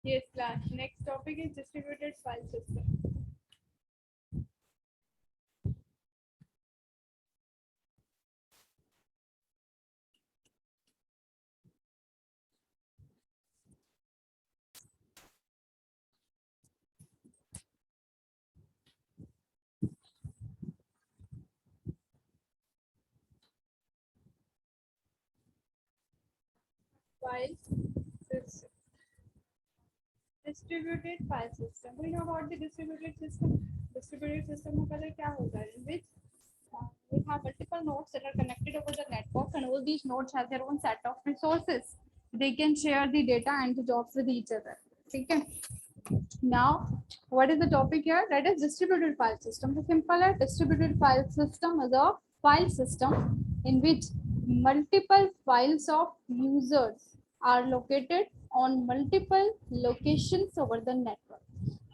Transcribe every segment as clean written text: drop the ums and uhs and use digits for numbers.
Yes, class. Next topic is distributed file system. File system. Distributed file system. We know about the distributed system. Distributed system में पहले क्या होगा? In which we have multiple nodes that are connected over the network, and all these nodes have their own set of resources. They can share the data and the jobs with each other. Okay. Now, what is the topic here? That is distributed file system. The simple distributed file system is a file system in which multiple files of users are located on multiple locations over the network.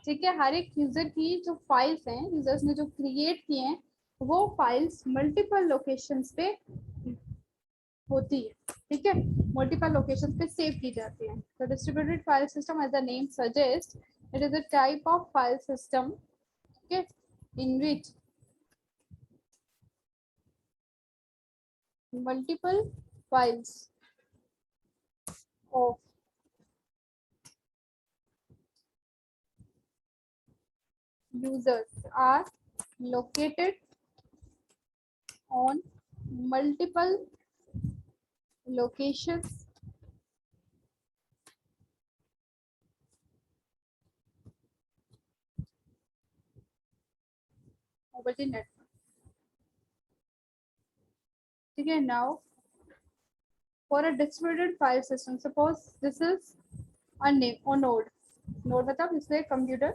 ठीक है, हर एक user की जो files हैं, users ने जो create किए हैं, वो फाइल्स मल्टीपल लोकेशंस पे होती है. ठीक है, मल्टीपल लोकेशंस पे सेव की जाती है. तो distributed file system as the name suggest, it is a type of file system, okay, in which multiple files of users are located on multiple locations over the network. Okay, now for a distributed file system, suppose this is a name or node. Node मतलब इसलिए computer.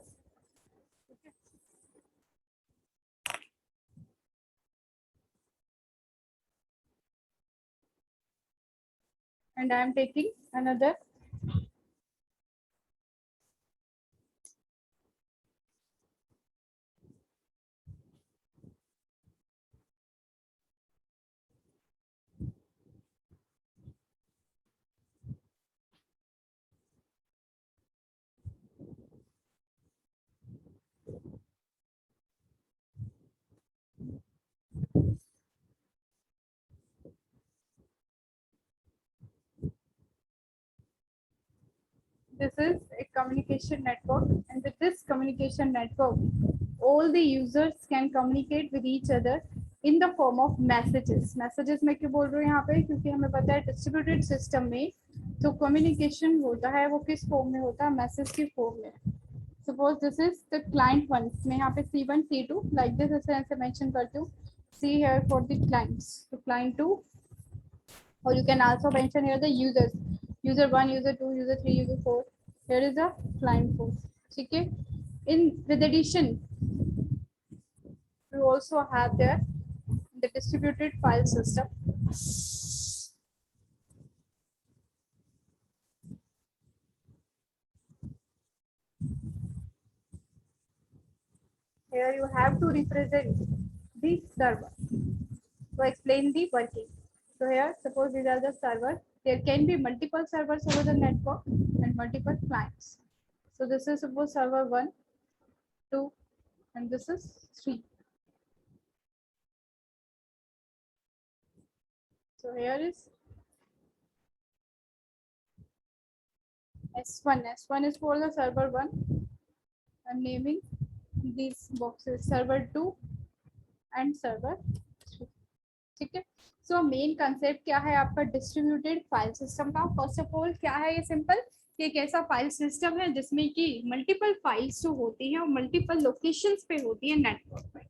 And I am taking another this is a communication network, and with this communication network all the users can communicate with each other in the form of messages. Messages मैं क्यों बोल रही हूँ यहाँ पे, क्योंकि हमें पता है distributed system में जो communication होता है वो किस फॉर्म में होता है, मैसेज की फॉर्म में. Suppose this is the client one, मैं यहाँ पे C1 C2 लाइक दिस ऐसे मेंशन करती हूँ. C here for the clients, तो client 2, or you can also mention here the users, user 1, user 2, user 3, user 4. Here is a client 4. ठीक है. In with addition, you also have there the distributed file system. Here you have to represent the server to explain the working. So here, suppose these are the servers. There can be multiple servers over the network and multiple clients. So this is suppose server 1, 2, and this is 3. So here is S1. S1 is for the server 1. I'm naming these boxes server 2 and server 3. ठीक है. So main concept क्या है आपका distributed file system का? First of all क्या है ये simple, कि एक ऐसा फाइल सिस्टम है जिसमें कि मल्टीपल फाइल्स जो होती हैं और मल्टीपल लोकेशंस पे होती है नेटवर्क पे.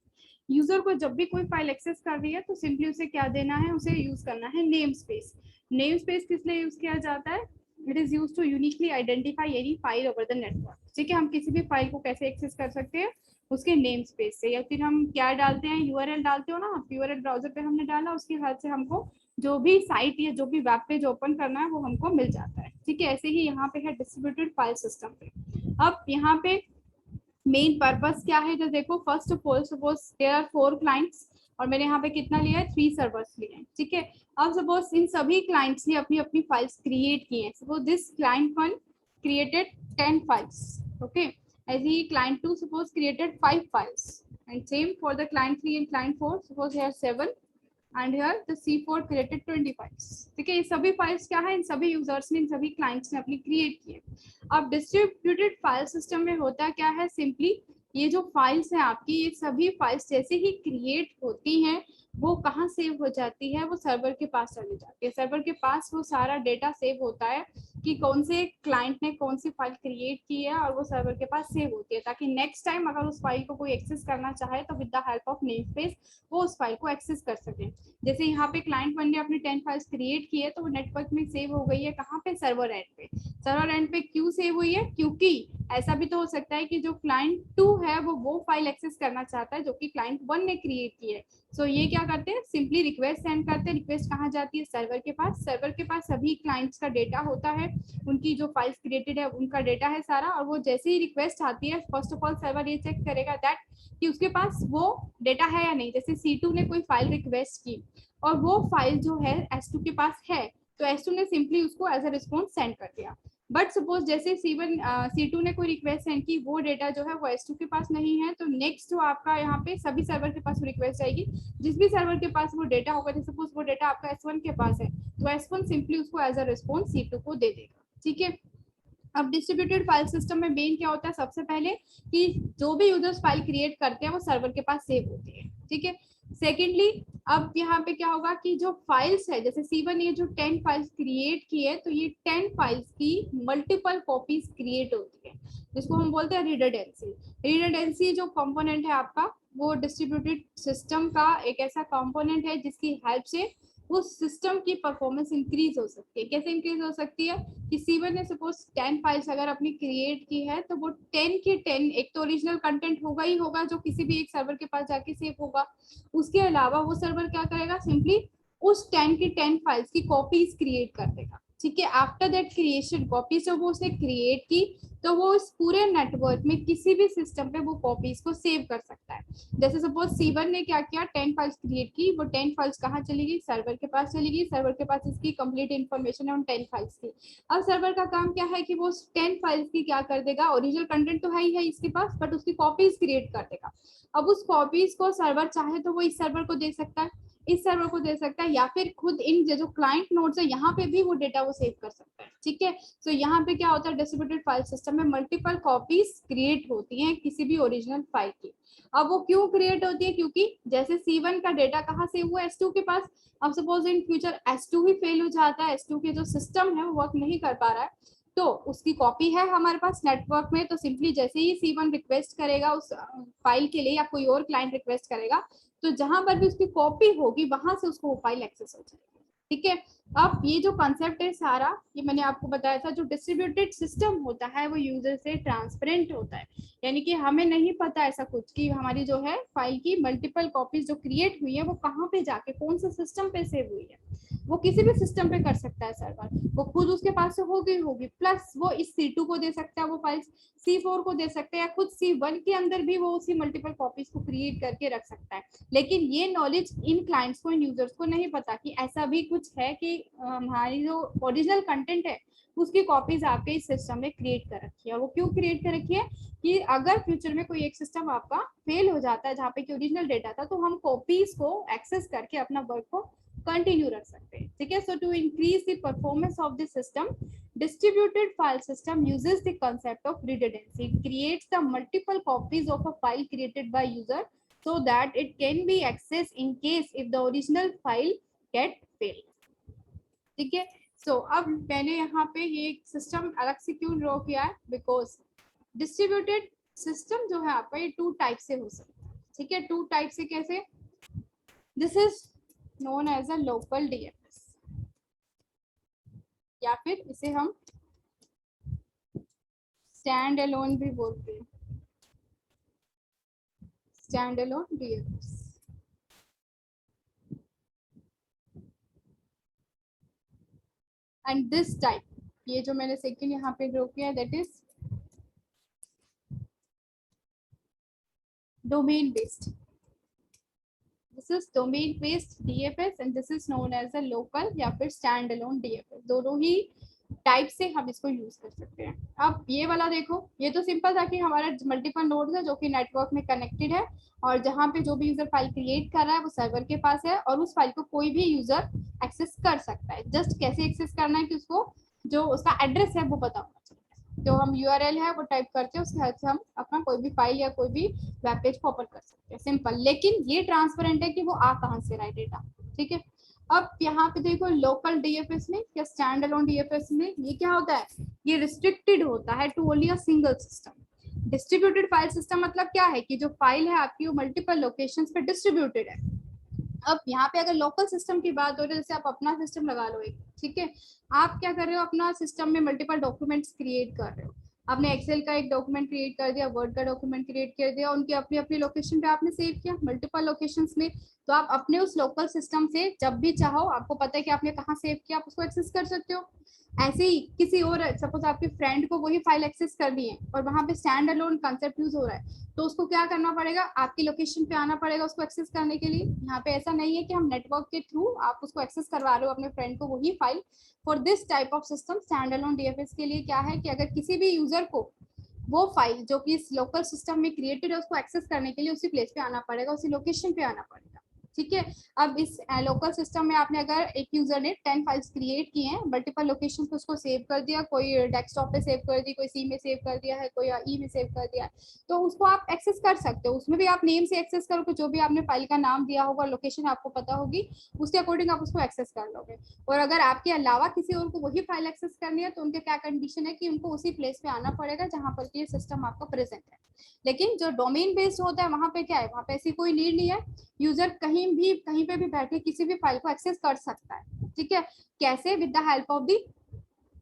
यूजर को जब भी कोई फाइल एक्सेस कर रही है तो सिंपली उसे क्या देना है, उसे यूज करना है नेम स्पेस. नेम स्पेस किस लिए यूज किया जाता है? It is use to uniquely identify any file over the network. ठीक है, हम किसी भी फाइल को कैसे एक्सेस कर सकते हैं, उसके नेम स्पेस से, या फिर हम क्या डालते हैं, यूआरएल डालते हो ना, यूआरएल ब्राउजर पे हमने डाला, उसकी हेल्प से हमको जो भी साइट या जो भी वेब पेज ओपन करना है वो हमको मिल जाता है. ठीक है, ऐसे ही यहाँ पे है डिस्ट्रीब्यूटेड फाइल सिस्टम पे. अब यहाँ पे मेन पर्पस क्या है, जो देखो first of all suppose there are 4 clients और मैंने यहाँ पे कितना लिया है, 3 सर्वर्स लिए हैं. ठीक है, अब सपोज इन सभी क्लाइंट्स ने अपनी अपनी फाइल्स क्रिएट की हैं. Suppose this client 1 created 10 files. Okay, as he client 2 suppose created 5 files, and same for the client 3 and client 4, suppose here 7 and here the C4 created 20 files. ठीक है, ये सभी फाइल्स क्या है, इन सभी यूजर्स ने, इन सभी क्लाइंट्स ने अपनी क्रिएट किए. अब डिस्ट्रीब्यूटेड फाइल सिस्टम में होता क्या है, सिंपली ये जो फाइल्स हैं आपकी, ये सभी फाइल्स जैसे ही क्रिएट होती हैं वो कहाँ सेव हो जाती है, वो सर्वर के पास चली जाती है. सर्वर के पास वो सारा डेटा सेव होता है कि कौन से क्लाइंट ने कौन सी फाइल क्रिएट की है, और वो सर्वर के पास सेव होती है, ताकि नेक्स्ट टाइम अगर उस फाइल को कोई एक्सेस करना चाहे तो with the help of name space वो उस फाइल को एक्सेस कर सके. जैसे यहाँ पे क्लाइंट 1 ने अपनी 10 फाइल्स क्रिएट की है, तो वो नेटवर्क में सेव हो गई है, कहाँ पे, सर्वर एंड पे. सर्वर एंड पे क्यों सेव हुई है, क्योंकि ऐसा भी तो हो सकता है कि जो क्लाइंट 2 है वो फाइल एक्सेस करना चाहता है जो कि क्लाइंट 1 ने क्रिएट की है. सो ये क्या करते हैं, सिंपली रिक्वेस्ट सेंड करते हैं. रिक्वेस्ट कहाँ जाती है, सर्वर के पास. सर्वर के पास सभी क्लाइंट्स का डेटा होता है, उनकी जो फाइल्स क्रिएटेड है उनका डेटा है सारा, और वो जैसे ही रिक्वेस्ट आती है, फर्स्ट ऑफ ऑल सर्वर ये चेक करेगा दैट कि उसके पास वो डेटा है या नहीं. जैसे C2 ने कोई फाइल रिक्वेस्ट की और वो फाइल जो है S2 के पास है, तो S2 ने सिंपली उसको एज अ रिस्पॉन्स सेंड कर दिया. बट सपोज जैसे C2 ने कोई रिक्वेस्ट सेंड की, वो डेटा जो है वो S2 के पास नहीं है, तो नेक्स्ट जो आपका यहाँ पे सभी सर्वर के पास रिक्वेस्ट आएगी. जिस भी सर्वर के पास वो डेटा होगा, जैसे सपोज वो डेटा आपका S1 के पास है, तो S1 सिंपली उसको एज अ रिस्पॉन्स C2 को दे देगा. ठीक है. अब डिस्ट्रीब्यूटेड फाइल सिस्टम में मेन क्या होता है, सबसे पहले कि जो भी यूजर्स फाइल क्रिएट करते हैं वो सर्वर के पास सेव होती है. ठीक है. सेकेंडली, अब यहाँ पे क्या होगा कि जो फाइल्स है, जैसे C1 ने जो 10 फाइल्स क्रिएट की है, तो ये 10 फाइल्स की मल्टीपल कॉपीज क्रिएट होती है, जिसको हम बोलते हैं रिडंडेंसी. रिडंडेंसी जो कंपोनेंट है आपका, वो डिस्ट्रीब्यूटेड सिस्टम का एक ऐसा कंपोनेंट है जिसकी हेल्प से उस सिस्टम की परफॉर्मेंस इंक्रीज हो सकती है. कैसे इंक्रीज हो सकती है कि C1 ने सपोज 10 फाइल्स अगर अपनी क्रिएट की है, तो वो 10 के 10 एक तो ओरिजिनल कंटेंट होगा ही होगा जो किसी भी एक सर्वर के पास जाके सेव होगा. उसके अलावा वो सर्वर क्या करेगा, सिंपली उस 10 की 10 फाइल्स की कॉपीज क्रिएट कर देगा. ठीक है. आफ्टर दैट क्रिएशन कॉपीज जो वो उसने क्रिएट की, तो वो इस पूरे नेटवर्क में किसी भी सिस्टम पे वो कॉपीज को सेव कर सकता है. जैसे सपोज C1 ने क्या किया, 10 फाइल्स क्रिएट की, वो 10 फाइल्स कहाँ चली गई, सर्वर के पास चली गई. सर्वर के पास इसकी कंप्लीट इन्फॉर्मेशन है उन 10 फाइल्स की. अब सर्वर का काम क्या है कि वो 10 फाइल्स की क्या कर देगा, ओरिजिनल कंटेंट तो है ही है इसके पास, बट उसकी कॉपीज क्रिएट कर देगा. अब उस कॉपीज को सर्वर चाहे तो वो इस सर्वर को दे सकता है, इस सर्वर को दे सकता है, या फिर खुद इन जो क्लाइंट नोड्स है यहाँ पे भी वो डेटा वो सेव कर सकता है. ठीक है. तो यहाँ पे क्या होता है, डिस्ट्रीब्यूटेड फाइल सिस्टम में मल्टीपल कॉपीज क्रिएट होती हैं किसी भी ओरिजिनल फाइल की. अब वो क्यों क्रिएट होती है, क्योंकि जैसे C1 का डेटा कहाँ से हुआ, S2 के पास. अब suppose in future S2 he fail हो जाता है, S2 के जो सिस्टम है वो वर्क नहीं कर पा रहा है, तो उसकी कॉपी है हमारे पास नेटवर्क में, तो सिंपली जैसे ही C1 रिक्वेस्ट करेगा उस फाइल के लिए, या कोई और क्लाइंट रिक्वेस्ट करेगा, तो जहां पर भी उसकी कॉपी होगी वहां से उसको वो फाइल एक्सेस हो जाएगी. ठीक है. अब ये जो कॉन्सेप्ट है सारा, ये मैंने आपको बताया था, जो डिस्ट्रीब्यूटेड सिस्टम होता है वो यूजर से ट्रांसपेरेंट होता है. यानी कि हमें नहीं पता ऐसा कुछ कि हमारी जो है फाइल की मल्टीपल कॉपीज जो क्रिएट हुई है वो कहाँ पे जाके कौन से सिस्टम पे सेव हुई है. वो किसी भी सिस्टम पे कर सकता है सर्वर, वो खुद उसके पास से होगी, प्लस वो इस C2 को दे सकता है वो फाइल्स, C4 को दे सकते हैं, या खुद C1 के अंदर भी वो उसी मल्टीपल कॉपीज को क्रिएट करके रख सकता है. लेकिन ये नॉलेज इन क्लाइंट्स को, इन यूजर्स को नहीं पता कि ऐसा भी कुछ है कि हमारी जो ओरिजिनल कंटेंट है उसकी कॉपीज आपके इस सिस्टम में क्रिएट कर रखी है. और वो क्यों क्रिएट कर रखी है कि अगर फ्यूचर में कोई एक सिस्टम आपका फेल हो जाता है जहाँ पे कि ओरिजिनल डेटा था, तो हम कॉपीज को एक्सेस करके अपना वर्क को कंटिन्यू रख सकते हैं. ठीक है. So to increase the performance of the system, distributed file system uses the concept of redundancy. It creates the multiple copies of a file created by user so that it can be accessed in case if the original file get failed. ठीक है. सो अब मैंने यहाँ पे ये system अलग से क्यों ड्रॉ किया है, बिकॉज डिस्ट्रीब्यूटेड सिस्टम जो है आपका ये 2 टाइप से हो सकता है. ठीक है. 2 टाइप से कैसे, this is known as a local DFS, या फिर इसे हम स्टैंड अलोन भी बोलते हैं, stand alone DFS. And this type, ये जो मैंने सेकंड यहाँ पे ड्रॉ किया, that is domain based. This is domain based DFS and this is known as a local या फिर स्टैंड अलोन DFS. दोनों ही टाइप से हम इसको यूज कर सकते हैं। अब ये वाला देखो, ये तो सिंपल था कि हमारा मल्टीपल नोड्स है जो कि नेटवर्क में कनेक्टेड है, और जहाँ पे जो भी यूजर फाइल क्रिएट कर रहा है वो सर्वर के पास है, और उस फाइल को कोई भी यूजर एक्सेस कर सकता है। जस्ट कैसे एक्सेस करना है कि उसको जो उसका एड्रेस है वो पता होना चाहिए। जो हम यूआरएल है वो टाइप करते हैं, उसके हेल्प से हम अपना कोई भी फाइल या कोई भी वेब पेज को ओपन कर सकते हैं, सिंपल। लेकिन ये ट्रांसपेरेंट है कि वो आ कहाँ से रहा है डेटा, ठीक है। अब यहाँ पे देखो लोकल डीएफएस में या स्टैंड अलोन डीएफएस में ये क्या होता है, ये रिस्ट्रिक्टेड होता है to only a single system. Distributed file system मतलब क्या है कि जो फाइल है आपकी वो मल्टीपल लोकेशंस पे डिस्ट्रीब्यूटेड है। अब यहाँ पे अगर लोकल सिस्टम की बात हो रही है, जैसे आप अपना सिस्टम लगा लो एक, ठीक है, आप क्या कर रहे हो, अपना सिस्टम में मल्टीपल डॉक्यूमेंट्स क्रिएट कर रहे हो। आपने एक्सेल का एक डॉक्यूमेंट क्रिएट कर दिया, वर्ड का डॉक्यूमेंट क्रिएट कर दिया, उनकी अपनी अपनी लोकेशन पे आपने सेव किया मल्टीपल लोकेशंस में। तो आप अपने उस लोकल सिस्टम से जब भी चाहो, आपको पता है कि आपने कहाँ सेव किया, आप उसको एक्सेस कर सकते हो। ऐसे ही किसी और, सपोज आपके फ्रेंड को वही फाइल एक्सेस करनी है और वहां पे स्टैंड अलोन कंसेप्ट यूज हो रहा है, तो उसको क्या करना पड़ेगा, आपकी लोकेशन पे आना पड़ेगा उसको एक्सेस करने के लिए। यहाँ पे ऐसा नहीं है कि हम नेटवर्क के थ्रू आप उसको एक्सेस करवा रहे हो अपने फ्रेंड को वही file. For this type of system stand alone DFS के लिए क्या है कि अगर किसी भी यूजर को वो फाइल जो कि इस लोकल सिस्टम में क्रिएटेड है उसको एक्सेस करने के लिए उसी प्लेस पे आना पड़ेगा, उसी लोकेशन पे आना पड़ेगा, ठीक है। अब इस लोकल सिस्टम में आपने अगर एक यूजर ने 10 फाइल्स क्रिएट की हैं मल्टीपल लोकेशन पे, उसको सेव कर दिया, कोई डेस्कटॉप पे सेव कर दी, कोई सी में सेव कर दिया है, कोई ई में सेव कर दिया है, तो उसको आप एक्सेस कर सकते हो। उसमें भी आप नेम से एक्सेस करोगे, जो भी आपने फाइल का नाम दिया होगा, लोकेशन आपको पता होगी, उसके अकॉर्डिंग आप उसको एक्सेस कर लोगे। और अगर आपके अलावा किसी और को वही फाइल एक्सेस करनी है तो उनके क्या कंडीशन है कि उनको उसी प्लेस पे आना पड़ेगा जहां पर ये सिस्टम आपका प्रेजेंट है। लेकिन जो डोमेन बेस्ड होता है वहां पे क्या है, वहां पे ऐसी कोई नीड नहीं है, यूजर कहीं पे भी बैठे किसी भी फाइल को एक्सेस कर सकता है, ठीक है। कैसे, with the help of the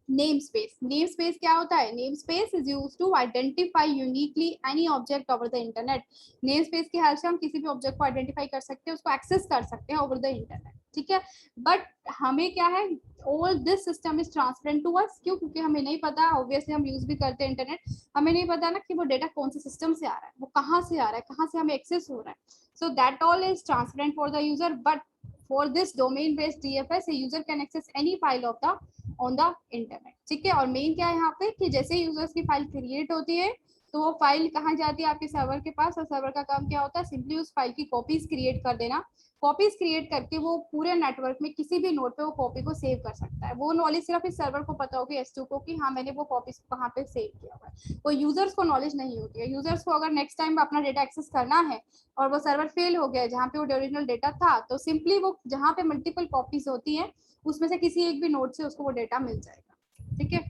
name space. Name space क्या होता है, name space is used to identify uniquely any object over the internet. Name space की हेल्प से हम किसी भी ऑब्जेक्ट को आइडेंटिफाई कर सकते हैं, उसको एक्सेस कर सकते हैं ओवर द इंटरनेट, ठीक है। बट हमें क्या है, all this system is transparent to us, क्यों, क्योंकि हमें नहीं पता, ऑब्वियसली हम यूज भी करते हैं इंटरनेट, हमें नहीं पता ना कि वो डेटा कौन से सिस्टम से आ रहा है, वो कहाँ से आ रहा है, कहाँ से हमें एक्सेस हो रहा है। So that all is transparent for the user, but for this domain based DFS user can access any file of the on the internet, ठीक है। और मेन क्या है यहाँ पे कि जैसे यूजर्स की फाइल क्रिएट होती है तो वो फाइल कहाँ जाती है, आपके सर्वर के पास, और सर्वर का काम क्या होता है, सिंपली उस फाइल की कॉपीज क्रिएट कर देना। कॉपीज क्रिएट करके वो पूरे नेटवर्क में किसी भी नोड पे वो कॉपी को सेव कर सकता है। वो नॉलेज सिर्फ इस सर्वर को पता होगी, S2 को, कि हाँ मैंने वो कॉपीज कहाँ पे सेव किया हुआ है, वो यूजर्स को नॉलेज नहीं होती है। यूजर्स को अगर नेक्स्ट टाइम अपना डेटा एक्सेस करना है और वो सर्वर फेल हो गया जहाँ पे वो ओरिजिनल डेटा था, तो सिंपली वो जहाँ पे मल्टीपल कॉपीज होती है उसमें से किसी एक भी नोड से उसको वो डेटा मिल जाएगा, ठीक है।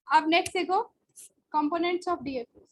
अब नेक्स्ट देखो, components of DFS.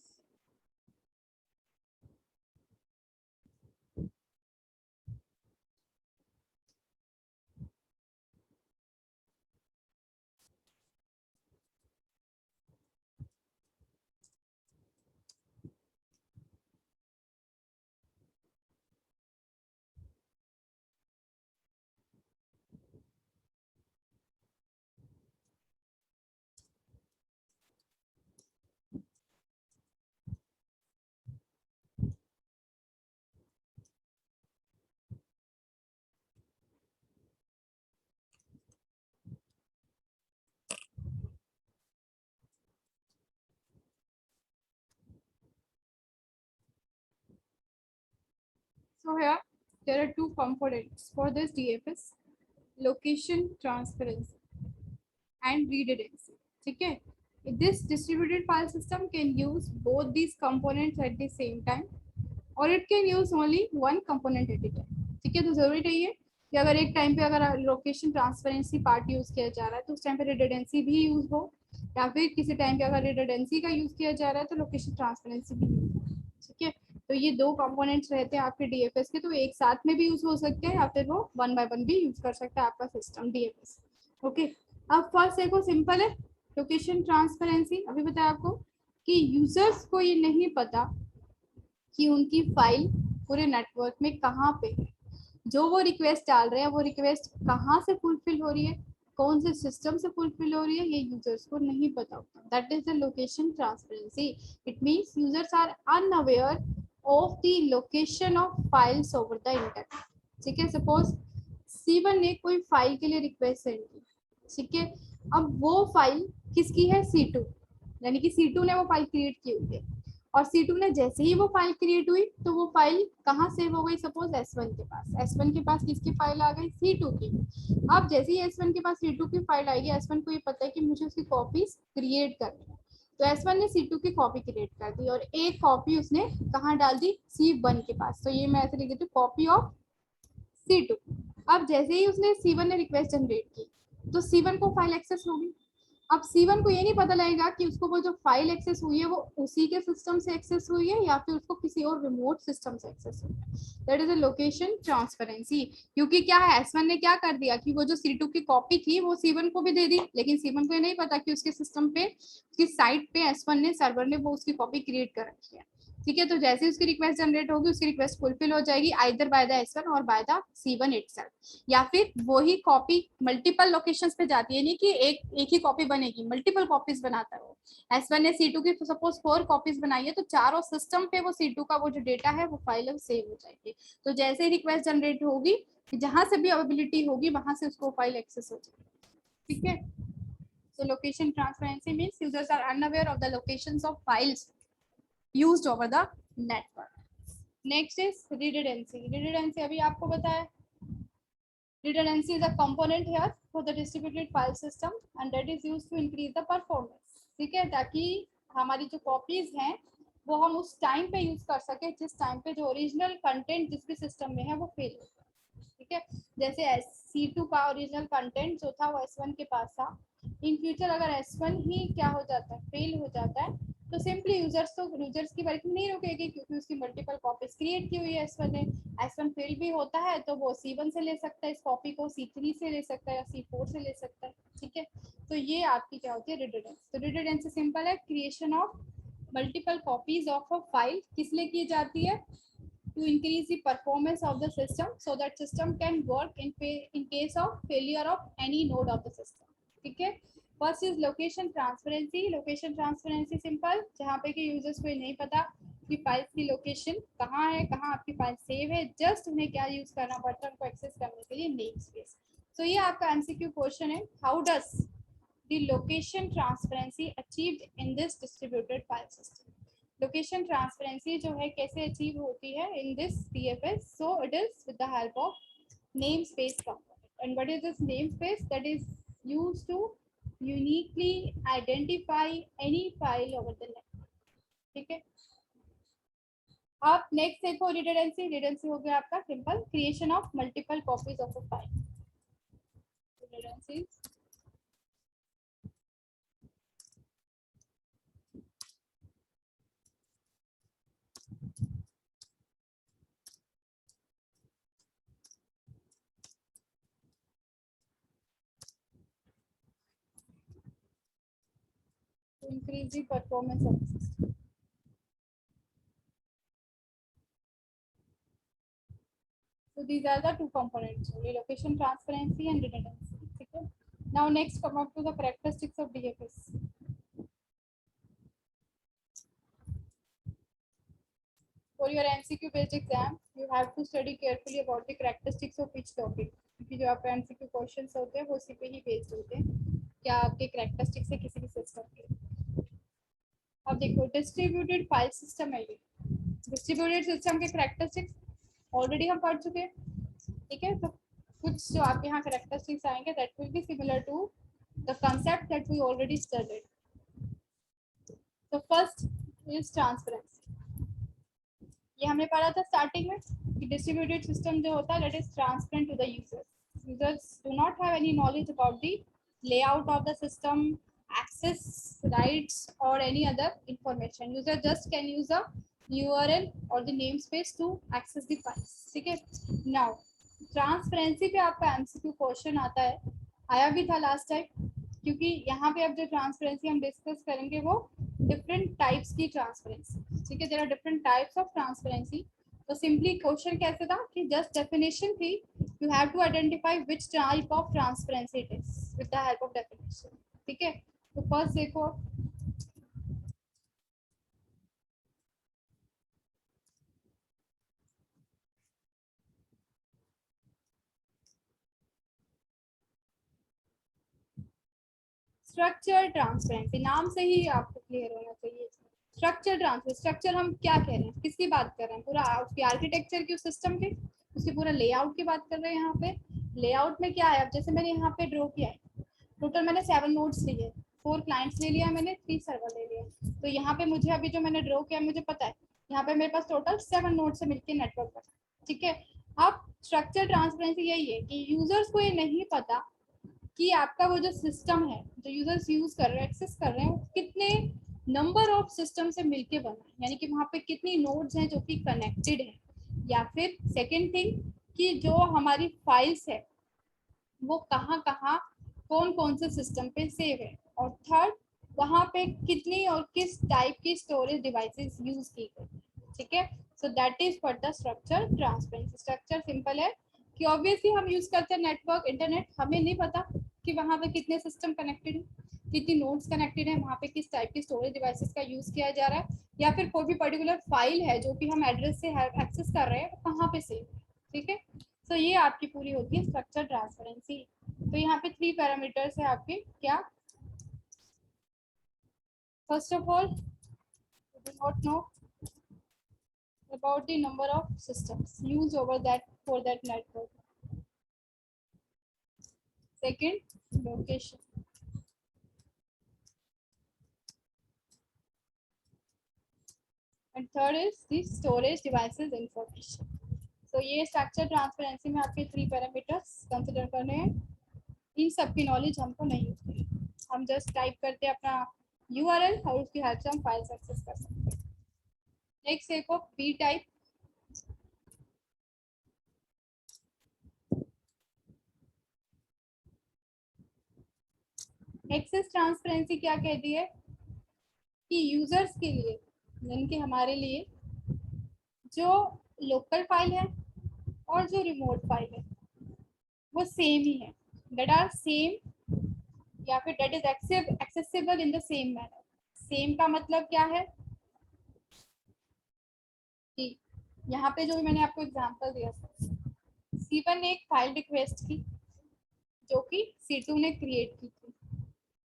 So here there are two components for this DFS: location transparency and redundancy, ठीक है। This distributed file system can use both these components at the same time, or it can use only one component at a time, ठीक है। तो जरूरी नहीं है कि अगर एक टाइम पे अगर लोकेशन ट्रांसपेरेंसी पार्ट यूज किया जा रहा है तो उस टाइम पे रिडंडेंसी भी यूज हो, या फिर किसी टाइम पे अगर रिडंडेंसी का यूज किया जा रहा है तो लोकेशन ट्रांसपेरेंसी भी यूज हो, ठीक है। तो ये दो कंपोनेंट्स रहते हैं आपके डीएफएस के, तो एक साथ में भी यूज हो सकते हैं या फिर वो वन बाय वन भी यूज कर सकता है आपका सिस्टम डीएफएस, ओके। अब फर्स्ट देखो, सिंपल है, लोकेशन ट्रांसपेरेंसी। अभी बताया आपको कि यूजर्स को ये नहीं पता कि उनकी फाइल पूरे नेटवर्क में कहाँ पे है, जो वो रिक्वेस्ट डाल रहे हैं वो रिक्वेस्ट कहाँ से फुलफिल हो रही है, कौन से सिस्टम से फुलफिल हो रही है, ये यूजर्स को नहीं पता होता। That is the location transparency. It means users are unaware of the location of files over the internet, ठीक है। सपोज C1 ने कोई फाइल के लिए रिक्वेस्ट सेंड की, ठीक है। अब वो फाइल किसकी है, C2, यानी कि C2 ने वो फाइल क्रिएट की हुई है। और C2 ने जैसे ही वो फाइल क्रिएट हुई तो वो फाइल कहाँ सेव हो गई, सपोज S1 के पास। S1 के पास किसकी फाइल आ गई, C2 की। अब जैसे ही S1 के पास C2 की फाइल आएगी, S1 को ये पता है कि मुझे उसकी कॉपीज क्रिएट करनी है, तो S1 ने C2 की कॉपी क्रिएट कर दी और एक कॉपी उसने कहाँ डाल दी, C1 के पास। तो ये मैं ऐसे लिख देती हूँ, कॉपी ऑफ C2। अब जैसे ही उसने C1 ने रिक्वेस्ट जनरेट की तो C1 को फाइल एक्सेस होगी। अब C1 को ये नहीं पता लगेगा कि उसको वो जो फाइल एक्सेस हुई है वो उसी के सिस्टम से एक्सेस हुई है या फिर उसको किसी और रिमोट सिस्टम से एक्सेस हुई है। That is a location transparency. क्योंकि क्या है, S1 ने क्या कर दिया कि वो जो C2 की कॉपी थी वो C1 को भी दे दी, लेकिन C1 को ये नहीं पता कि उसके सिस्टम पे, उसकी साइट पे S1 ने, सर्वर ने वो उसकी कॉपी क्रिएट कर रखी है। ठीक है, तो जैसे उसकी रिक्वेस्ट जनरेट होगी उसकी रिक्वेस्ट फुलफिल हो जाएगी आइदर बाय द S1 और बाय द C1 इटसेल्फ। या फिर वही कॉपी मल्टीपल लोकेशंस पे जाती है, नहीं कि एक ही कॉपी बनेगी, मल्टीपल कॉपीज बनाता है वो। S1 ने C2 की सपोज 4 कॉपीज बनाई है तो चारों सिस्टम पे वो C2 का वो जो डेटा है वो फाइल है सेव हो जाएगी। तो जैसे ही रिक्वेस्ट जनरेट होगी, जहां से भी अवेलेबिलिटी होगी वहां से उसको फाइल एक्सेस हो जाएगी। ठीक है, so location transparency means users are unaware of the locations of files used over the network. Next is redundancy. Redundancy अभी आपको बताया, redundancy is a component here for the distributed file system and that is used to increase the performance. ठीक है, ताकि हमारी जो copies हैं वो हम उस टाइम पे यूज कर सके जिस टाइम पे जो ओरिजिनल कंटेंट जिस भी सिस्टम में है वो फेल हो। ठीक है, जैसे C2 का ओरिजिनल कंटेंट जो था वो S1 के पास था। इन फ्यूचर अगर S1 ही क्या हो जाता है, फेल हो जाता है, तो सिंपली यूजर्स की वर्किंग नहीं रुकेगी क्योंकि उसकी मल्टीपल कॉपीज क्रिएट की हुई है S1 ने। S1 फेल भी होता है तो वो C1 से ले सकता है इस कॉपी को, C3 से ले सकता है या C4 से ले सकता है। ठीक है, तो ये आपकी क्या होती है, रिडंडेंसी। तो रिडंडेंसी सिंपल है, creation of multiple copies of a file किस लिए की जाती है, to increase the performance of the system so that system can work in case of failure of any node of the system. ठीक है, first is location transparency. Location transparency simple, जहाँ पे कि यूजर्स को नहीं पता कि फाइल्स की लोकेशन कहाँ है, कहाँ आपकी फाइल सेव है, जस्ट उन्हें क्या यूज करना पड़ता है, उनको एक्सेस करने के लिए नेम स्पेस। सो ये आपका एमसीक्यू क्वेश्चन है, how does the location transparency achieved in this distributed file system. Location transparency जो है कैसे अचीव होती है in this DFS, so it is with the help of name space component. And what is this name space, that is used to uniquely identify any file over the network. ठीक है, आप next देखो redundancy. Redundancy हो गया आपका simple creation of multiple copies of a file. Redundancy to increase the performance of the system. So these are the two components, relocation transparency and redundancy. Okay. Now next come up to the characteristics of DFS. For your MCQ based exam, you have to study carefully about the characteristics of each topic. क्योंकि जो आपके MCQ questions होते हैं वो उसी पे ही based होते हैं, क्या आपके characteristics है किसी भी सिस्टम के। अब देखो डिस्ट्रीब्यूटेड फाइल सिस्टम है ये। डिस्ट्रीब्यूटेड सिस्टम के characteristics ऑलरेडी हम पढ़ चुके हैं। ठीक है, तो कुछ जो आपके यहाँ characteristics आएंगे that will be similar to the concept that we already studied. So first is transparency. ये हमने पढ़ा था स्टार्टिंग में कि डिस्ट्रीब्यूटेड सिस्टम जो होता है that is transparent to the users. Users do not have any knowledge about the layout of the system, access rights or any other information. User just can use a URL or the namespace to access the files. ठीक है, now transparency पे आपका MCQ question आता है, आया भी था last time, क्योंकि यहाँ पे अब जो ट्रांसपेरेंसी हम डिस्कस करेंगे वो डिफरेंट टाइप्स की ट्रांसपेरेंसी। ठीक है, there are different types of transparency. तो सिंपली क्वेश्चन कैसे था कि जस्ट डेफिनेशन थी, you have to identify which type of transparency it is with the help of definition. ठीक है, तो फर्स्ट देखो स्ट्रक्चर ट्रांसपेरेंसी, नाम से ही आपको क्लियर होना चाहिए। स्ट्रक्चर ट्रांसपेरेंसी, स्ट्रक्चर हम क्या कह रहे हैं, किसकी बात कर रहे हैं, पूरा उसकी आर्किटेक्चर की, उस सिस्टम के, उसके पूरा लेआउट की बात कर रहे हैं। यहाँ पे लेआउट में क्या है, अब जैसे मैंने यहाँ पे ड्रॉ किया है, टोटल मैंने 7 नोड्स लिए, 4 क्लाइंट्स ले लिया मैंने, 3 सर्वर ले लिया। तो यहाँ पे मुझे अभी जो मैंने ड्रॉ किया मुझे पता है यहाँ पे मेरे पास टोटल 7 नोड से मिलकर नेटवर्क बना, ठीक है। अब स्ट्रक्चर ट्रांसपेरेंसी यही है कि यूजर्स को ये नहीं पता कि आपका वो जो सिस्टम है, जो यूजर्स यूज कर रहे हैं, एक्सेस कर रहे हैं, वो कितने नंबर ऑफ सिस्टम से मिलके बना है, यानी कि वहाँ पे कितनी नोड्स हैं जो कि कनेक्टेड है। या फिर सेकेंड थिंग कि जो हमारी फाइल्स है वो कहाँ कहाँ कौन कौन से सिस्टम पे सेव है। और थर्ड, वहाँ पे कितनी और किस टाइप की स्टोरेज डिवाइसेस यूज की गई, ठीक है। So that is for the structure transparency. Structure simple है कि ऑब्वियसली हम यूज करते हैं नेटवर्क, इंटरनेट, हमें नहीं पता कि वहाँ पे कितने सिस्टम कनेक्टेड है, कितनी नोड्स कनेक्टेड है, वहाँ पे किस टाइप की स्टोरेज डिवाइसेस का यूज किया जा रहा है, या फिर कोई भी पर्टिकुलर फाइल है जो कि हम एड्रेस से एक्सेस कर रहे हैं वो कहाँ पे सेव है, ठीक है। सो ये आपकी पूरी होती है स्ट्रक्चर ट्रांसपेरेंसी। तो यहाँ पे 3 पैरामीटर्स है आपके, क्या, first of all do not know about the number of systems used over that for that network. Second, location. And third is the storage devices information. So ये स्ट्रक्चर ट्रांसपेरेंसी में आपके 3 parameters consider करने हैं। इन सब की knowledge हमको नहीं होती, हम जस्ट टाइप करते हैं अपना URL और उसकी हेल्प से हम फाइल्स एक्सेस कर सकते हैं। नेक्स्ट एक of B type. Access transparency क्या कहती है कि यूजर्स के लिए, यानी कि हमारे लिए, जो लोकल फाइल है और जो रिमोट फाइल है वो सेम ही है, दैट आर सेम, या फिर that is accessible in the same manner. Same का मतलब क्या है कि यहाँ पे जो मैंने आपको एग्जांपल दिया था, C1 ने एक फाइल रिक्वेस्ट की जो कि C2 ने क्रिएट की थी।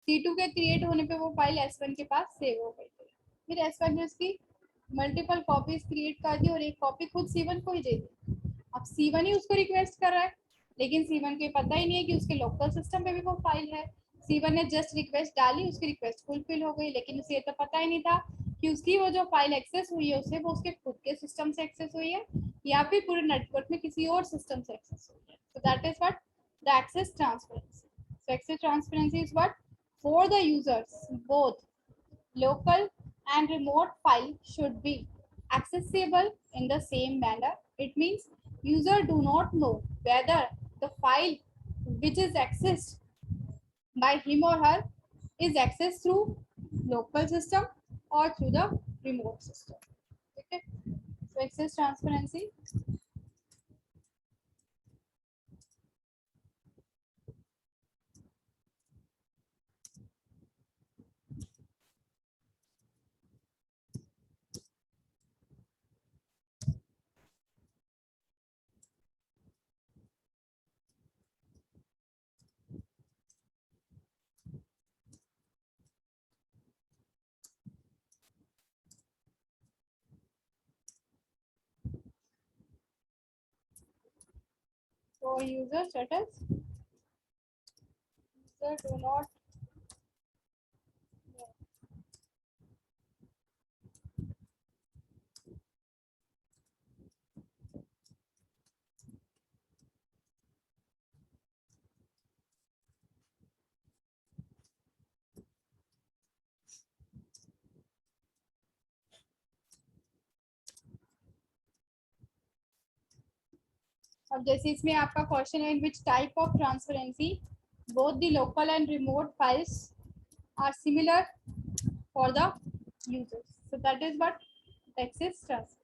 C2 के क्रिएट होने पे वो फाइल S1 के पास सेव हो गई थी, फिर S1 ने उसकी मल्टीपल कॉपीज क्रिएट कर दी और एक कॉपी खुद C1 को ही दे दी। अब C1 ही उसको रिक्वेस्ट कर रहा है, लेकिन C1 को पता ही नहीं है कि उसके लोकल सिस्टम पे भी वो फाइल है। C1 ने जस्ट रिक्वेस्ट डाली, उसकी रिक्वेस्ट फुलफिल हो गई, लेकिन उसे ये तो पता ही नहीं था कि उसकी वो जो फाइल एक्सेस हुई है उससे वो उसके खुद के सिस्टम से एक्सेस हुई है या फिर पूरे नेटवर्क में किसी और सिस्टम से एक्सेस हुई है। So that is what the access transparency. So access transparency is what for the users, both local and remote file should be accessible in the same manner. It means user do not know whether the file which is accessed by him or her is accessed through local system or through the remote system. Okay, so access transparency. For user status, user do not know. अब जैसे इसमें आपका question है, in which type of transparency both the local and remote files are similar for the users. So that is what access transparency.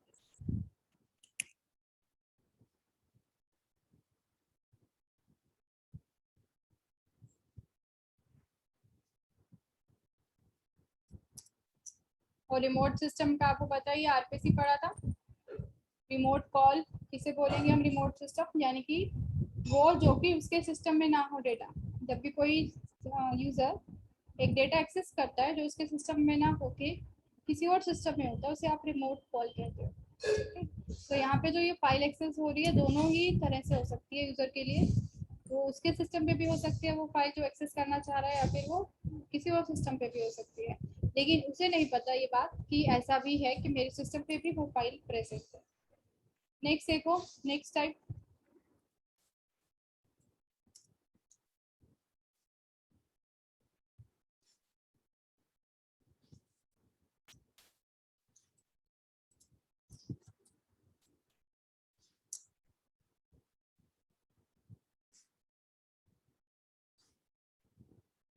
और remote system का आपको पता ही, RPC पढ़ा था। रिमोट कॉल किसे बोलेंगे हम, रिमोट सिस्टम, यानी कि वो जो कि उसके सिस्टम में ना हो डेटा। जब भी कोई यूजर एक डेटा एक्सेस करता है जो उसके सिस्टम में ना होके किसी और सिस्टम में होता है, उसे आप रिमोट कॉल कहते हो। तो यहाँ पे जो ये फाइल एक्सेस हो रही है दोनों ही तरह से हो सकती है यूजर के लिए। वो उसके सिस्टम पे भी हो सकती है वो फाइल जो एक्सेस करना चाह रहा है, या फिर वो किसी और सिस्टम पे भी हो सकती है, लेकिन उसे नहीं पता ये बात कि ऐसा भी है कि मेरे सिस्टम पे भी वो फाइल प्रेजेंट है। नेक्स्ट देखो, next type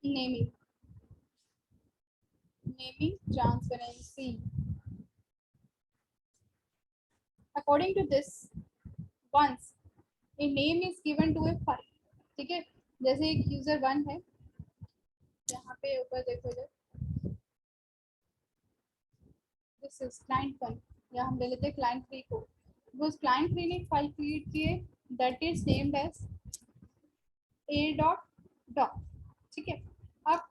naming. Naming transparency. According to this, once a name is given to a file, ठीक है, जैसे एक यूजर वन है, यहाँ पे ऊपर देखो जब दिस इज क्लाइंट वन, या हम ले लेते हैं क्लाइंट थ्री को। वो क्लाइंट थ्री ने एक फाइल क्रिएट की है that is named as a dot doc, ठीक है। अब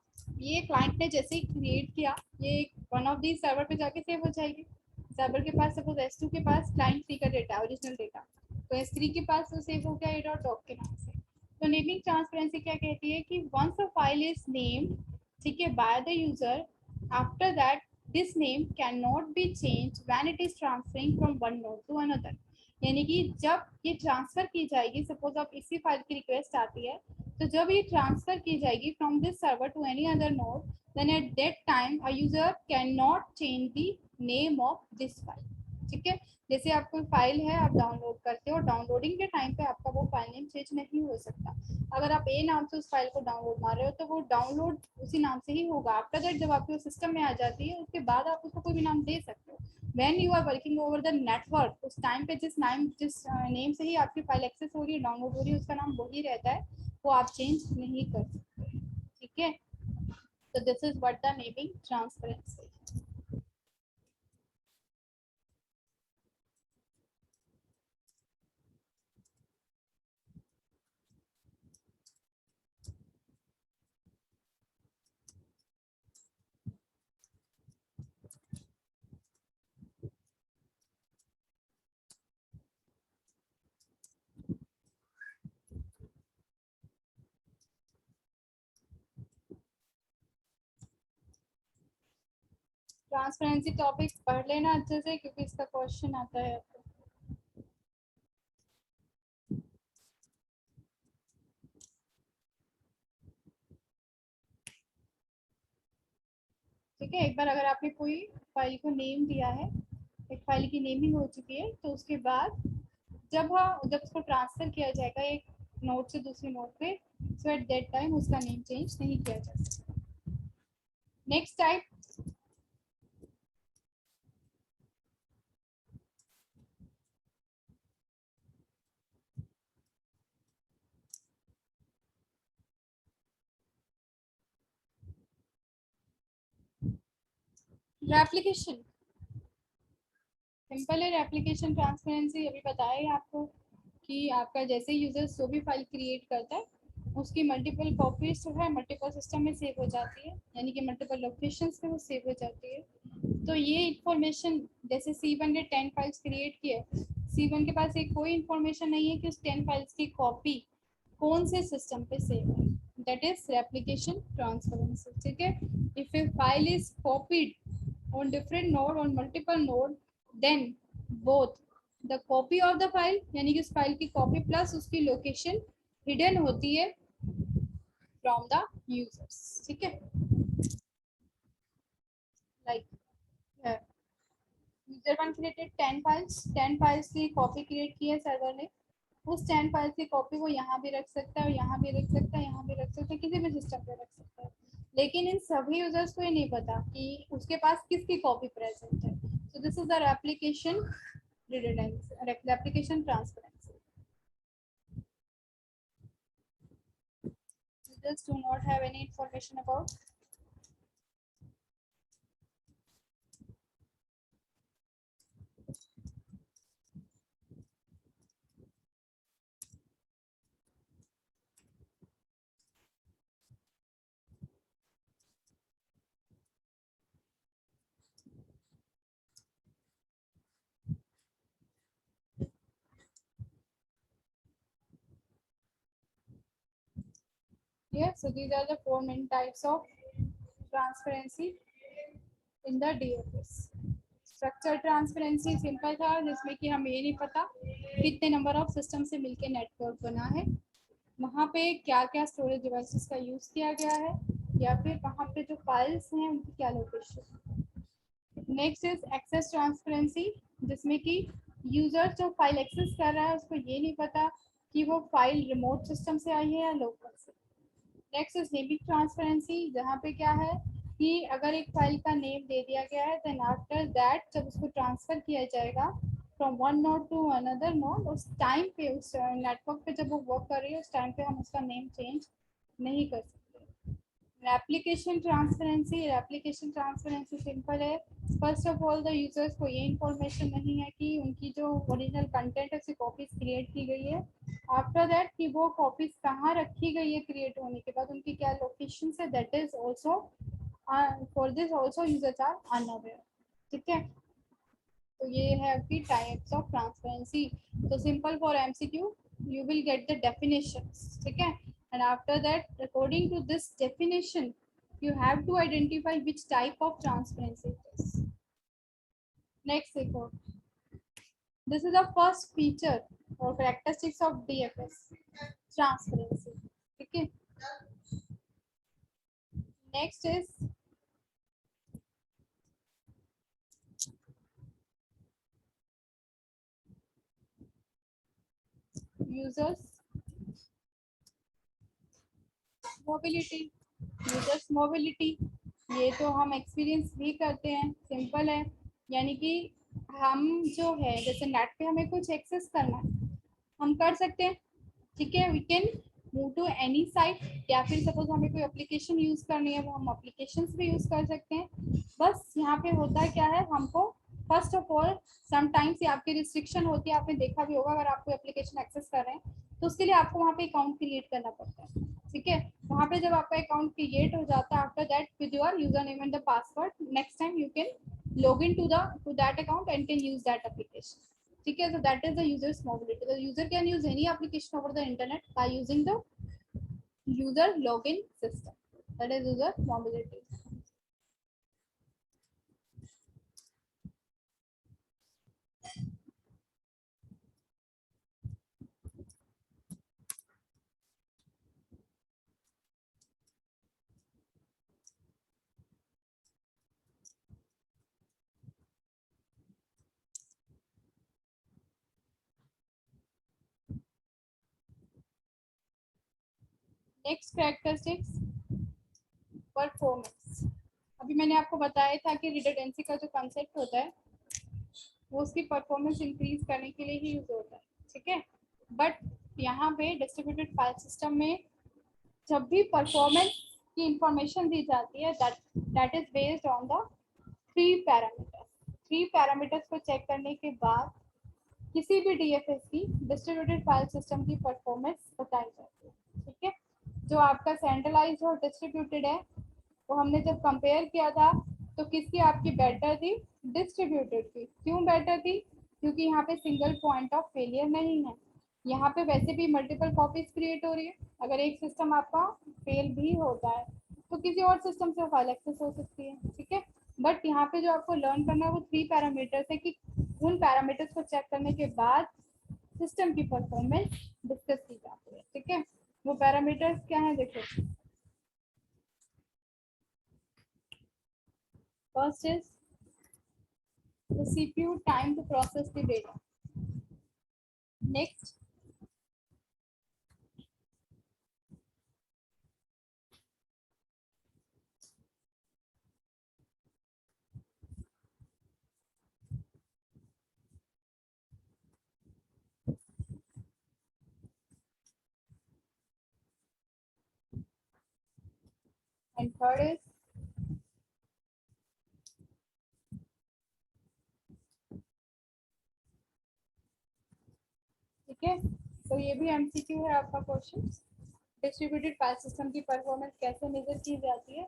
ये क्लाइंट ने जैसे ही क्रिएट किया, ये वन ऑफ दी सर्वर पे जाके सेव हो जाएगी। सर्वर के पास सपोज S2 के पास क्लाइंट थ्री का डेटा, ओरिजिनल डेटा, तो S3 के पास वो सेव हो गया a डॉट डॉक के नाम से। तो नेमिंग ट्रांसपेरेंसी क्या कहती है कि once a file is named, ठीक है, by the user, after that this name can not be change when it is transferring from one node to another. यानी कि जब ये ट्रांसफर की जाएगी, सपोज आप इसी फाइल की रिक्वेस्ट आती है, तो जब ये ट्रांसफर की जाएगी from this server to any other node, then at that time a user can not change the name of this file, ठीक है। जैसे आप कोई फाइल है आप डाउनलोड करते हो, डाउनलोडिंग के टाइम पे आपका वो फाइल नेम चेंज नहीं हो सकता। अगर आप ए नाम से उस फाइल को डाउनलोड मार रहे हो तो वो डाउनलोड उसी नाम से ही होगा। आफ्टर दैट जब आपके सिस्टम में आ जाती है उसके बाद आप उसको कोई भी नाम दे सकते हो। When you are working over the network, उस टाइम पे जिस नेम से ही आपकी फाइल एक्सेस हो रही है, डाउनलोड हो रही है, उसका नाम वही रहता है, वो आप चेंज नहीं कर सकते, ठीक है। तो this is what the naming transparency. Transparency topic पढ़ लेना अच्छे से क्योंकि इसका क्वेश्चन आता है आपको। ठीक है, एक बार अगर आपने कोई फाइल को नेम दिया है, एक फाइल की नेमिंग हो चुकी है, तो उसके बाद जब उसको ट्रांसफर किया जाएगा एक नोड से दूसरे नोड पे, सो एट दैट टाइम उसका नेम चेंज नहीं किया जा सकता। Next type, replication. सिंपल है रेप्लिकेशन ट्रांसपेरेंसी, अभी बताया है आपको कि आपका जैसे यूजर जो भी फाइल क्रिएट करता है उसकी मल्टीपल कॉपीज जो है मल्टीपल सिस्टम में सेव हो जाती है, यानी कि मल्टीपल लोकेशंस पे वो सेव हो जाती है। तो ये इंफॉर्मेशन, जैसे C1 ने 10 फाइल्स क्रिएट किए, C1 के पास एक कोई इंफॉर्मेशन नहीं है कि उस 10 फाइल्स की कॉपी कौन से सिस्टम पे सेव है, दैट इज रेप्लिकेशन ट्रांसपेरेंसी, ठीक है। If A file is copied on different node on multiple node, then both the copy of the file यानी कि उस फाइल की कॉपी प्लस उसकी लोकेशन हिडन होती है फ्रॉम द यूजर्स, ठीक है। Like user one created 10 files, 10 files की कॉपी क्रिएट की है सर्वर ने, उस 10 फाइल्स की कॉपी वो यहाँ भी रख सकता है, यहाँ भी रख सकता है, यहाँ भी रख सकता है, किसी भी सिस्टम पे रख सकता है, लेकिन इन सभी यूजर्स को ये नहीं पता कि उसके पास किसकी कॉपी प्रेजेंट है। So this is the application redundancy, replication transparency. Users do not have any information about so these are the 4 main types of transparency in the DFS. Structure transparency simple था, जिसमें कि हमें ये नहीं पता कितने number of system से मिलके नेटवर्क बना है, वहाँ पे क्या क्या स्टोरेज डिवाइसेस का यूज़ किया गया है, या फिर वहाँ पे जो फाइल्स हैं उनकी क्या location. Next is access transparency, जिसमें कि यूजर जो फाइल एक्सेस कर रहा है उसको ये नहीं पता कि वो फाइल रिमोट सिस्टम से आई है या लोकल से। नेक्स्ट इज नेमिंग ट्रांसपेरेंसी, जहाँ पे क्या है कि अगर एक फाइल का नेम दे दिया गया है, देन आफ्टर दैट जब उसको ट्रांसफर किया जाएगा from one node to another node, उस टाइम पे उस नेटवर्क पे जब वो वर्क कर रही है उस टाइम पे हम उसका नेम चेंज नहीं कर सकते। Application transparency, application transparency simple है। First of all the users को ये इन्फॉर्मेशन नहीं है कि उनकी जो ओरिजिनल कंटेंट है उसकी कॉपीज क्रिएट की गई है। आफ्टर दैट कि वो कॉपीज कहाँ रखी गई है क्रिएट होने के बाद, उनकी क्या लोकेशन है, that is also for this also users are unaware. ठीक है, तो ये है आपकी टाइप्स ऑफ ट्रांसपेरेंसी। तो simple for MCQ you will get the definitions, ठीक है, and after that according to this definition you have to identify which type of transparency it is. Next report, this is the first feature or characteristics of DFS, transparency, ठीक है। Next is users mobility, users mobility, ये तो हम experience भी करते हैं, simple है, यानी कि हम जो है जैसे नेट पे हमें कुछ एक्सेस करना है हम कर सकते हैं, ठीक है, we can move to any site, या फिर सपोज हमें कोई एप्लीकेशन यूज करनी है वो हम एप्लीकेशंस भी यूज कर सकते हैं। बस यहाँ पे होता क्या है, हमको फर्स्ट ऑफ ऑल समटाइम्स ये आपकी रिस्ट्रिक्शन होती है, आपने देखा भी होगा अगर आप कोई एप्लीकेशन एक्सेस कर रहे हैं तो उसके लिए आपको वहाँ पे अकाउंट क्रिएट करना पड़ता है, ठीक है। वहाँ पे जब आपका अकाउंट क्रिएट हो जाता है, after that with your user name and the password, next time you can log in to that account and can use that application, ठीक है। So that is the user's mobility. The user can use any application over the internet by using the user login system, that is user mobility. Next characteristics, performance. अभी मैंने आपको बताया था कि redundancy का जो कंसेप्ट होता है वो उसकी परफॉर्मेंस इंक्रीज करने के लिए ही यूज होता है, ठीक है। बट यहाँ पे डिस्ट्रीब्यूटेड फाइल सिस्टम में जब भी परफॉर्मेंस की इंफॉर्मेशन दी जाती है that is based on the three parameters को चेक करने के बाद किसी भी डीएफएस की डिस्ट्रीब्यूटेड फाइल सिस्टम की परफॉर्मेंस बताई जाती है, ठीक है। जो आपका सेंट्रलाइज और डिस्ट्रीब्यूटेड है वो हमने जब कंपेयर किया था तो किसकी आपकी बेटर थी, डिस्ट्रीब्यूटेड की। क्यों बेटर थी, क्योंकि यहाँ पे सिंगल पॉइंट ऑफ फेलियर नहीं है, यहाँ पे वैसे भी मल्टीपल कॉपीज क्रिएट हो रही है, अगर एक सिस्टम आपका फेल भी होता है तो किसी और सिस्टम से फाइल एक्सेस हो सकती है, ठीक है। बट यहाँ पे जो आपको लर्न करना है वो थ्री पैरामीटर्स है कि उन पैरामीटर्स को चेक करने के बाद सिस्टम की परफॉर्मेंस डिस्कस की जाती है, ठीक है। वो पैरामीटर्स क्या है, देखो, first is the CPU time to process the data. Next, and third is ठीक है। तो ये भी एमसीक्यू है आपका क्वेश्चन, डिस्ट्रीब्यूटेड फाइल सिस्टम की परफॉर्मेंस कैसे मेजर की जाती है,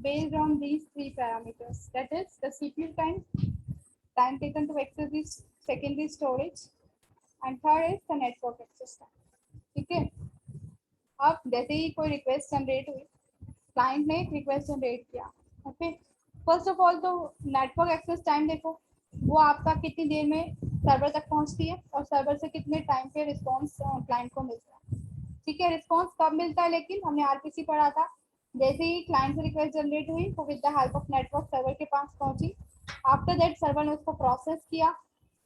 based on these three parameters, that is the CPU time taken to access the secondary storage, and third is the network access time, ठीक है। अब जैसे ही कोई रिक्वेस्ट जनरेट हुई, क्लाइंट ने एक रिक्वेस्ट जनरेट किया, ओके, फर्स्ट ऑफ ऑल तो नेटवर्क एक्सेस टाइम देखो, वो आपका कितनी देर में सर्वर तक पहुंचती है और सर्वर से कितने टाइम पे रिस्पॉन्स क्लाइंट को मिलता है। ठीक है, रिस्पॉन्स कब मिलता है, लेकिन हमने आरपीसी पढ़ा था, जैसे ही क्लाइंट से रिक्वेस्ट जनरेट हुई वो with the help of network server के पास पहुंची। आफ्टर दैट सर्वर ने उसको प्रोसेस किया।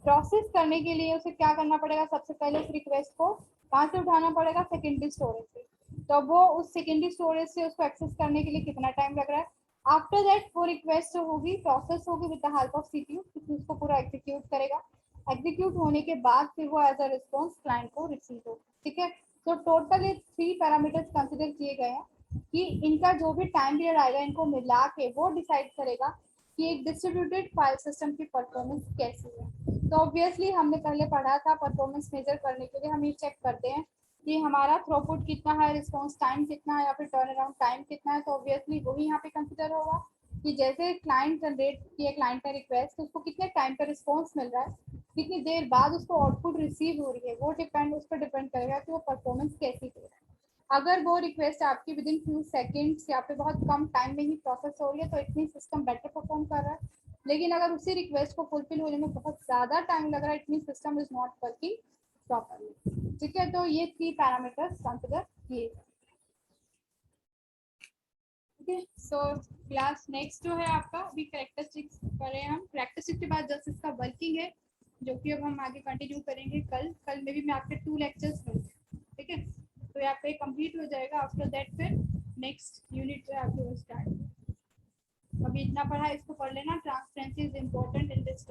प्रोसेस करने के लिए उसे क्या करना पड़ेगा, सबसे पहले उस रिक्वेस्ट को कहाँ से उठाना पड़ेगा, सेकेंडरी स्टोरेज से। तो वो उस सेकेंडरी स्टोरेज से उसको एक्सेस करने के लिए कितना टाइम लग रहा है। आफ्टर दैट वो रिक्वेस्ट होगी, प्रोसेस होगी with the help of CPU, उसको पूरा एग्जीक्यूट करेगा। एग्जीक्यूट होने के बाद फिर वो एज अ रिस्पॉन्स क्लाइंट को रिसीव होगा। ठीक है, तो टोटल ये 3 पैरामीटर्स कंसिडर किए गए हैं कि इनका जो भी टाइम पीरियड आएगा, इनको मिला के वो डिसाइड करेगा कि एक डिस्ट्रीब्यूटेड फाइल सिस्टम की परफॉर्मेंस कैसी है। तो ऑब्वियसली हमने पहले पढ़ा था, परफॉर्मेंस मेजर करने के लिए हम ये चेक करते हैं कि हमारा थ्रूपुट कितना है, रिस्पॉन्स टाइम कितना है, या फिर टर्न अराउंड टाइम कितना है। तो ऑब्वियसली वही यहाँ पे कंसिडर होगा कि जैसे क्लाइंट जनरेट किया, क्लाइंट ने रिक्वेस्ट, उसको कितने टाइम पर रिस्पॉन्स मिल रहा है, कितनी देर बाद उसको आउटपुट रिसीव हो रही है, वो डिपेंड, उस पर डिपेंड करेगा कि वो परफॉर्मेंस कैसी दे रहा है। अगर वो रिक्वेस्ट आपकी विद इन फ्यू सेकेंड्स या फिर बहुत कम टाइम में ही प्रोसेस हो रही है, तो इतनी सिस्टम बेटर परफॉर्म कर रहा है। लेकिन अगर उसी रिक्वेस्ट को फुलफिल होने में बहुत ज़्यादा टाइम लग रहा है, इतनी system is not working properly. ठीक है, तो ये 3 पैरामीटर्स कंसिडर किए। ओके, सो क्लास नेक्स्ट जो है आपका, अभी कैरेक्टरिस्टिक्स कर रहे हैं हम। कैरेक्टरिस्टिक्स के बाद जस्ट इसका वर्किंग है, जो कि अब हम आगे कंटिन्यू करेंगे कल में भी मैं आपके 2 लेक्चर्स करूँगी। ठीक है, तो यहाँ पे कंप्लीट हो जाएगा। आफ्टर दैट फिर नेक्स्ट यूनिट जो है आपके वो स्टार्ट। अभी इतना पढ़ा, इसको पढ़ लेना। Transparency is important in this